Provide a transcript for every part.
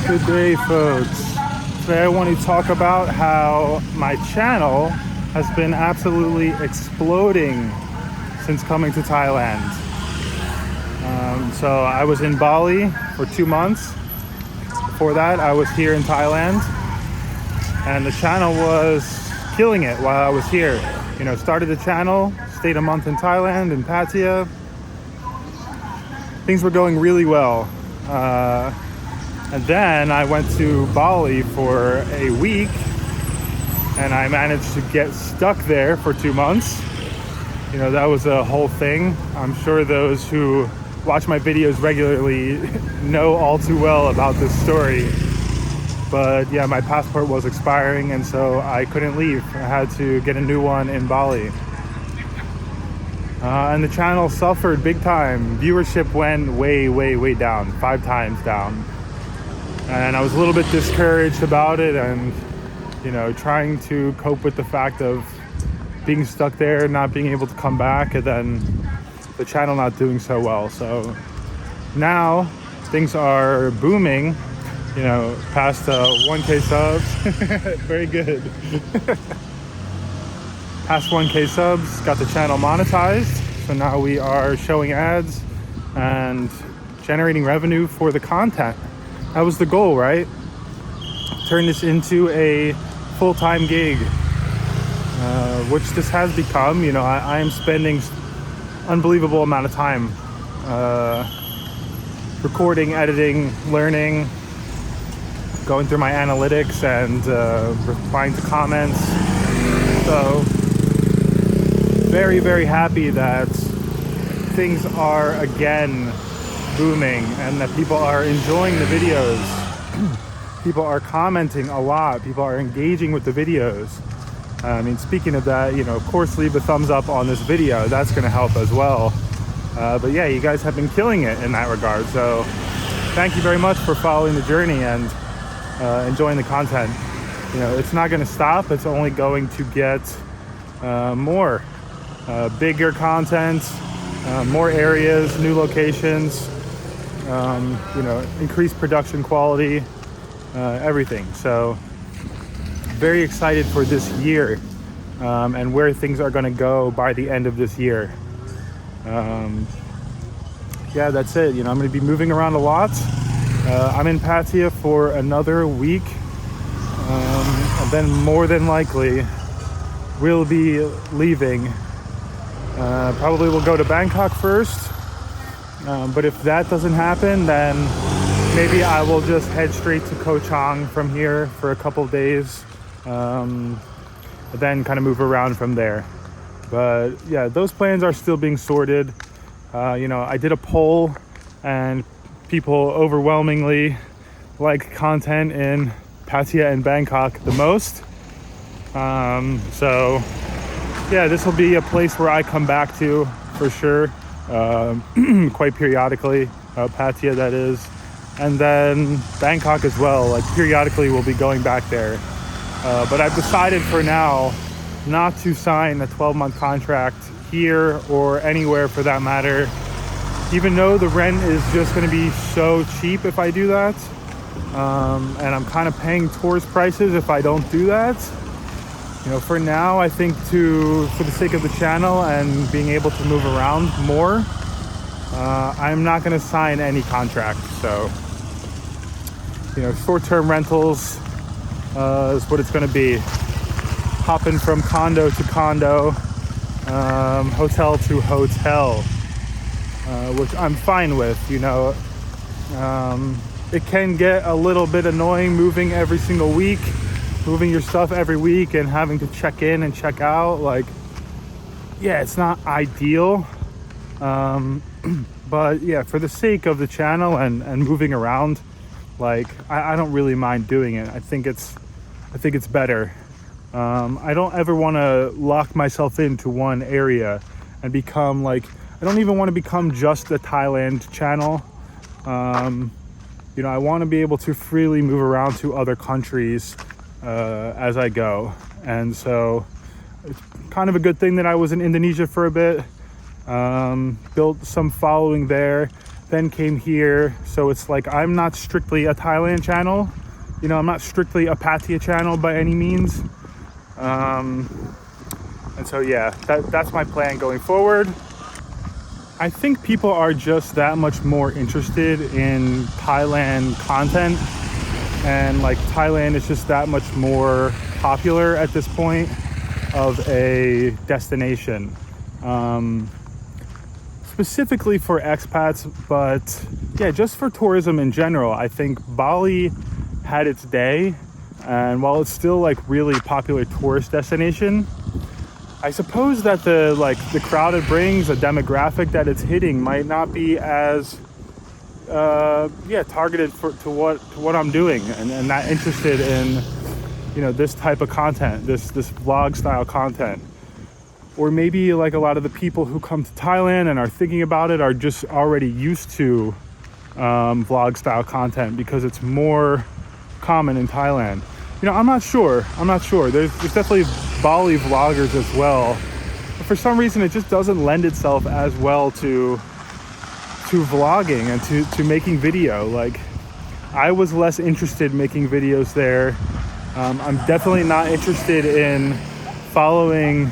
Good day, folks. Today I want to talk about how my channel has been absolutely exploding since coming to Thailand. So I was in Bali for 2 months. Before that, I was here in Thailand, and the channel was killing it while I was here. You know, started the channel, stayed a month in Thailand, in Pattaya. Things were going really well. And then I went to Bali for a week, and I managed to get stuck there for 2 months. You know, that was a whole thing. I'm sure those who watch my videos regularly know all too well about this story. But yeah, my passport was expiring, and so I couldn't leave. I had to get a new one in Bali. And the channel suffered big time. Viewership went way down, 5 times down. And I was a little bit discouraged about it, and, you know, trying to cope with the fact of being stuck there, not being able to come back, and then the channel not doing so well. So now things are booming, you know, past 1K subs. Very good. Past 1K subs, got the channel monetized. So now we are showing ads and generating revenue for the content. That was the goal, right? Turn this into a full-time gig, which this has become. You know, I am spending unbelievable amount of time recording, editing, learning, going through my analytics and replying to comments. So very happy that things are again booming and that people are enjoying the videos. People are commenting a lot. People are engaging with the videos. I mean, speaking of that, you know, of course, leave a thumbs up on this video. That's going to help as well. But yeah, you guys have been killing it in that regard. So thank you very much for following the journey and enjoying the content. You know, it's not going to stop. It's only going to get more, bigger content, more areas, new locations, you know, increased production quality, everything. So very excited for this year, and where things are going to go by the end of this year. Yeah, that's it. You know, I'm going to be moving around a lot. I'm in Pattaya for another week, and then more than likely we'll be leaving. Probably we'll go to Bangkok first, but if that doesn't happen, then maybe I will just head straight to Koh Chang from here for a couple of days, then kind of move around from there. But yeah, those plans are still being sorted. You know, I did a poll, and people overwhelmingly like content in Pattaya and Bangkok the most. So yeah, this will be a place where I come back to for sure, quite periodically. Pattaya, that is, and then Bangkok as well. Like periodically, we'll be going back there. But I've decided for now not to sign a 12-month contract here or anywhere for that matter, even though the rent is just going to be so cheap if I do that. And I'm kind of paying tourist prices if I don't do that. You know, for now, I think for the sake of the channel and being able to move around more, I'm not going to sign any contract. So, you know, short-term rentals is what it's going to be. Hopping from condo to condo, hotel to hotel, which I'm fine with. You know, it can get a little bit annoying moving every single week, moving your stuff every week and having to check in and check out. Like, yeah, it's not ideal. But yeah, for the sake of the channel and moving around, like, I don't really mind doing it. I think it's better. I don't ever want to lock myself into one area and become like, I don't even want to become just a Thailand channel. You know, I want to be able to freely move around to other countries as I go. And so it's kind of a good thing that I was in Indonesia for a bit, built some following there. then came here. So it's like I'm not strictly a Thailand channel, you know, I'm not strictly a Pattaya channel by any means. And so yeah, that's my plan going forward. I think people are just that much more interested in Thailand content, and like Thailand is just that much more popular at this point of a destination, specifically for expats, but yeah, just for tourism in general. I think Bali had its day, and while it's still like really popular tourist destination, I suppose that the crowd it brings, the demographic that it's hitting, might not be as targeted to what I'm doing, and not interested in, you know, this type of content, this vlog style content. Or maybe like a lot of the people who come to Thailand and are thinking about it are just already used to vlog style content because it's more common in Thailand. You know, I'm not sure. There's definitely Bali vloggers as well, but for some reason it just doesn't lend itself as well to vlogging and to making video. Like, I was less interested in making videos there. I'm definitely not interested in following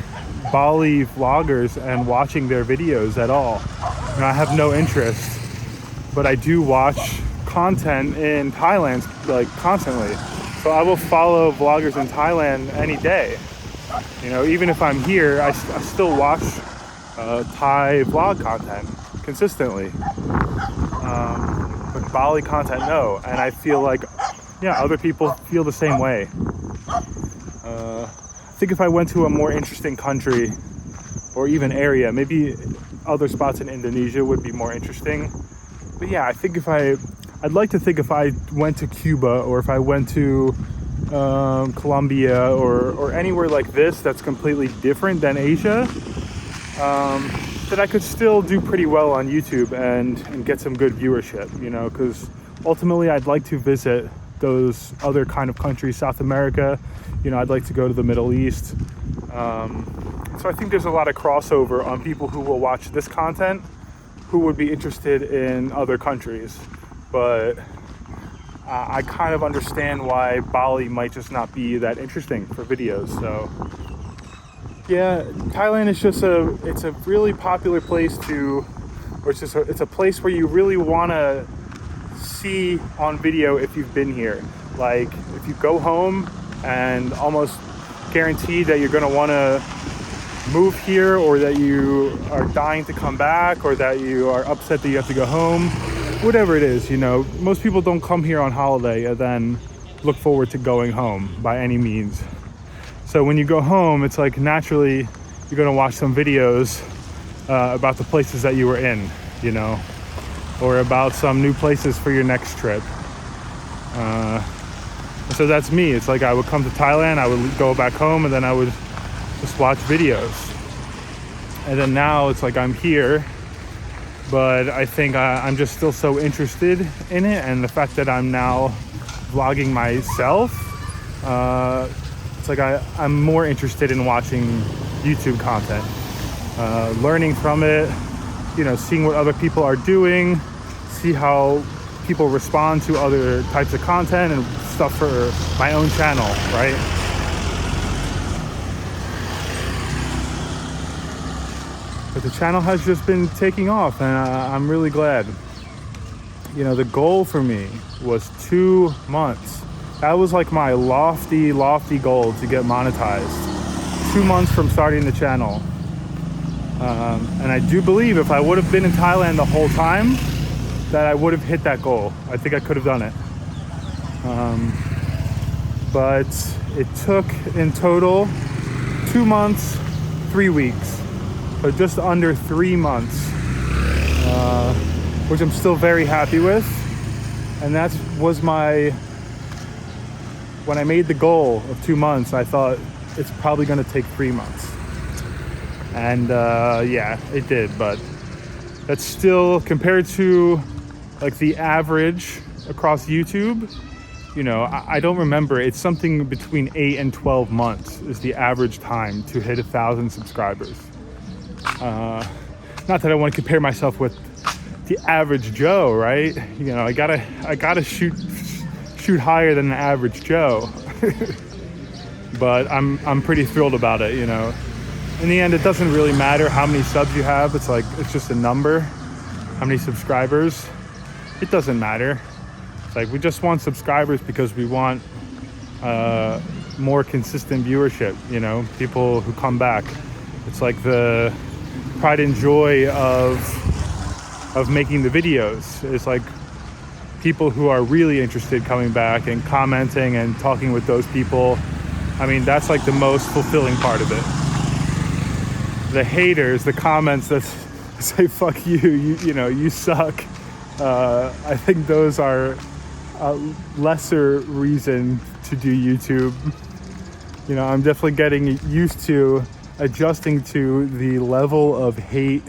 Bali vloggers and watching their videos at all. You know, I have no interest, but I do watch content in Thailand like constantly. So I will follow vloggers in Thailand any day. You know, even if I'm here, I still watch Thai vlog content consistently. But Bali content, no. And I feel like, yeah, other people feel the same way. I think if I went to a more interesting country or even area, maybe other spots in Indonesia would be more interesting. But yeah, I think I'd like to think if I went to Cuba or if I went to Colombia or anywhere like this that's completely different than Asia, that I could still do pretty well on YouTube and get some good viewership, you know, because ultimately I'd like to visit those other kind of countries, South America, you know, I'd like to go to the Middle East. So I think there's a lot of crossover on people who will watch this content who would be interested in other countries. But I kind of understand why Bali might just not be that interesting for videos. So yeah, Thailand is just it's a really popular place it's a place where you really want to see on video if you've been here. Like, if you go home and almost guaranteed that you're going to want to move here, or that you are dying to come back, or that you are upset that you have to go home, whatever it is, you know, most people don't come here on holiday and then look forward to going home by any means. So when you go home, it's like naturally you're going to watch some videos about the places that you were in, you know, or about some new places for your next trip. So that's me. It's like I would come to Thailand, I would go back home, and then I would just watch videos. And then now it's like I'm here, but I think I'm just still so interested in it, and the fact that I'm now vlogging myself, it's like I'm more interested in watching YouTube content, learning from it, you know, seeing what other people are doing, see how people respond to other types of content and stuff for my own channel, right? But the channel has just been taking off, and I'm really glad. You know, the goal for me was 2 months. That was like my lofty goal to get monetized. 2 months from starting the channel. And I do believe if I would have been in Thailand the whole time, that I would have hit that goal. I think I could have done it. But it took in total 2 months, 3 weeks. So just under 3 months, which I'm still very happy with. And that was when I made the goal of 2 months, I thought it's probably gonna take 3 months. And yeah, it did, but that's still, compared to like the average across YouTube, you know, I don't remember, it's something between 8 and 12 months is the average time to hit 1,000 subscribers. Not that I want to compare myself with the average Joe, right? You know, I gotta shoot higher than the average Joe. But I'm pretty thrilled about it, you know. In the end, it doesn't really matter how many subs you have. It's like, it's just a number. How many subscribers? It doesn't matter. It's like, we just want subscribers because we want more consistent viewership, you know, people who come back. It's like the pride and joy of making the videos. It's like people who are really interested coming back and commenting and talking with those people. I mean, that's like the most fulfilling part of it. The haters, the comments that say fuck you, you know, you suck. I think those are a lesser reason to do YouTube. You know, I'm definitely getting used to adjusting to the level of hate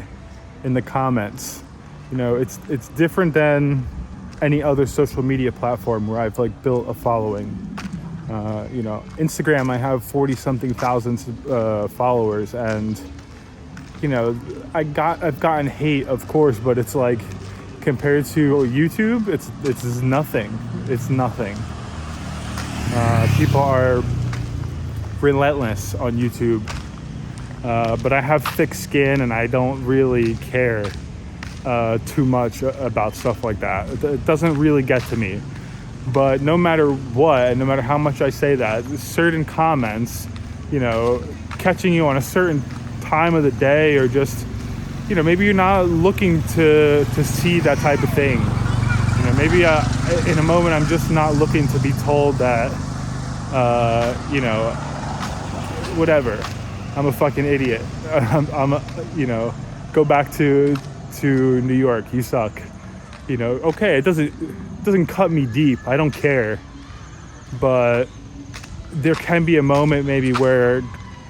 in the comments. You know, it's different than any other social media platform where I've like built a following. You know, Instagram, I have 40-something thousand followers, and you know, I've gotten hate, of course, but it's like compared to YouTube, it's nothing. It's nothing. People are relentless on YouTube, but I have thick skin and I don't really care too much about stuff like that. It doesn't really get to me. But no matter what, and no matter how much I say that, certain comments, you know, catching you on a certain time of the day, or just, you know, maybe you're not looking to see that type of thing. You know, maybe in a moment I'm just not looking to be told that, you know, whatever, I'm a fucking idiot. I'm a, you know, go back to New York, you suck. You know, okay, it doesn't cut me deep. I don't care. But there can be a moment maybe where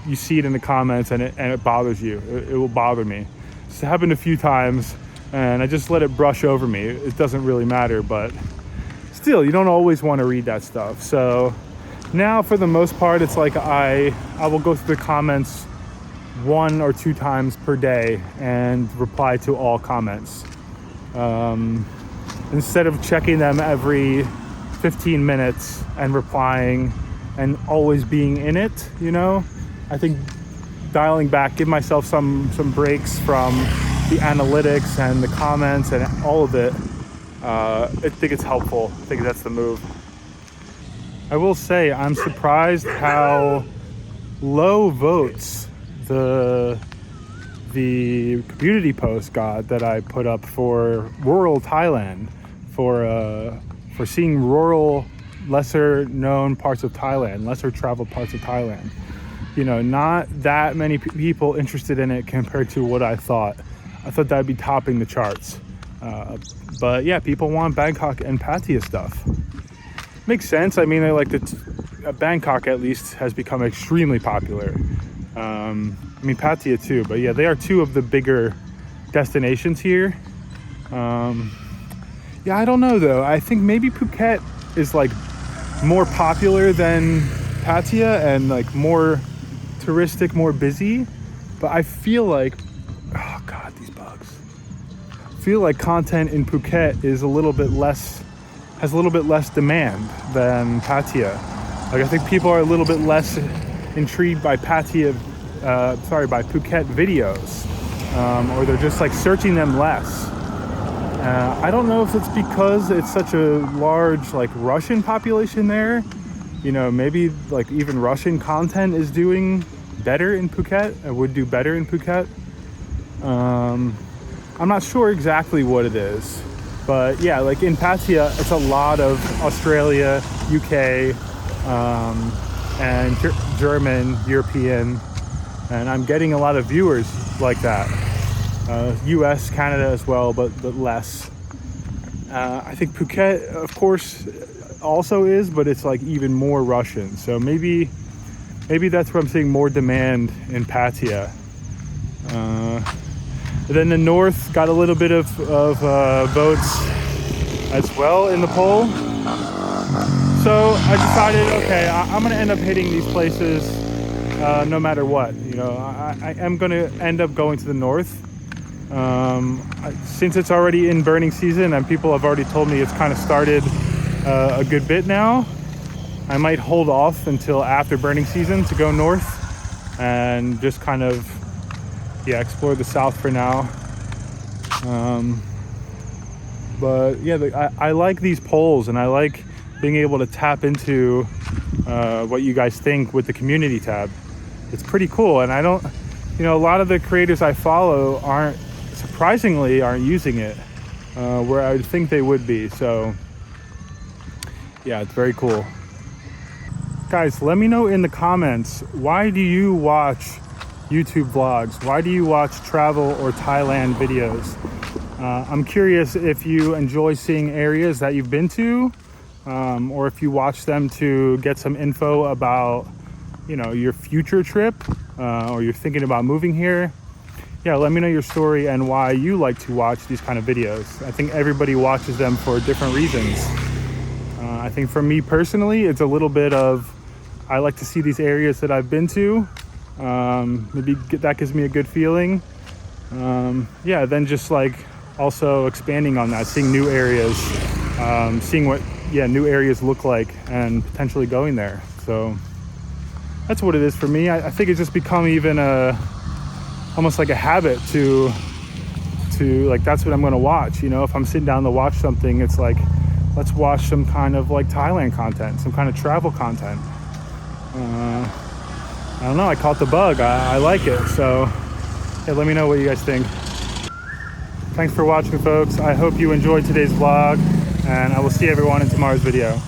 you see it in the comments and it bothers you. It will bother me. It's happened a few times and I just let it brush over me. It doesn't really matter, but still, you don't always want to read that stuff. So now for the most part, it's like I will go through the comments 1 or 2 times per day and reply to all comments. Instead of checking them every 15 minutes and replying and always being in it, you know, I think dialing back, give myself some breaks from the analytics and the comments and all of it. I think it's helpful. I think that's the move. I will say I'm surprised how low votes the community post got that I put up for rural Thailand, for seeing rural, lesser known parts of Thailand, lesser traveled parts of Thailand. You know, not that many people interested in it compared to what I thought. I thought that'd be topping the charts. But yeah, people want Bangkok and Pattaya stuff. Makes sense. I mean, Bangkok at least has become extremely popular. I mean, Pattaya too, but yeah, they are 2 of the bigger destinations here. Yeah, I don't know though. I think maybe Phuket is like more popular than Pattaya and like more touristic, more busy. But I feel like, oh God, these bugs. I feel like content in Phuket is has a little bit less demand than Pattaya. Like I think people are a little bit less intrigued by by Phuket videos, or they're just like searching them less. I don't know if it's because it's such a large like Russian population there. You know, maybe like even Russian content is doing better in Phuket, would do better in Phuket. I'm not sure exactly what it is, but yeah, like in Pattaya, it's a lot of Australia, UK, and German, European, and I'm getting a lot of viewers like that. US, Canada as well, but less. I think Phuket, of course, also is, but it's like even more Russian. So maybe that's where I'm seeing more demand in Pattaya. Then the north got a little bit of votes as well in the poll. So I decided, okay, I'm gonna end up hitting these places no matter what. You know, I am gonna end up going to the north. Since it's already in burning season and people have already told me it's kind of started a good bit now, I might hold off until after burning season to go north and just kind of, yeah, explore the south for now. But yeah, I like these polls, and I like being able to tap into what you guys think with the community tab. It's pretty cool. And I don't, a lot of the creators I follow surprisingly aren't using it where I would think they would be. So yeah, it's very cool. Guys, let me know in the comments, why do you watch YouTube vlogs? Why do you watch travel or Thailand videos? I'm curious if you enjoy seeing areas that you've been to, or if you watch them to get some info about, your future trip, or you're thinking about moving here. Yeah, let me know your story and why you like to watch these kind of videos. I think everybody watches them for different reasons. I think for me personally, it's a little bit of, I like to see these areas that I've been to. Maybe that gives me a good feeling. Then just like also expanding on that, seeing new areas, seeing what new areas look like and potentially going there. So that's what it is for me. I think it's just become even almost like a habit to like, that's what I'm going to watch. If I'm sitting down to watch something, it's like, let's watch some kind of like Thailand content, some kind of travel content. I don't know, I caught the bug. I like it. So yeah, let me know what you guys think. Thanks for watching, folks. I hope you enjoyed today's vlog, and I will see everyone in tomorrow's video.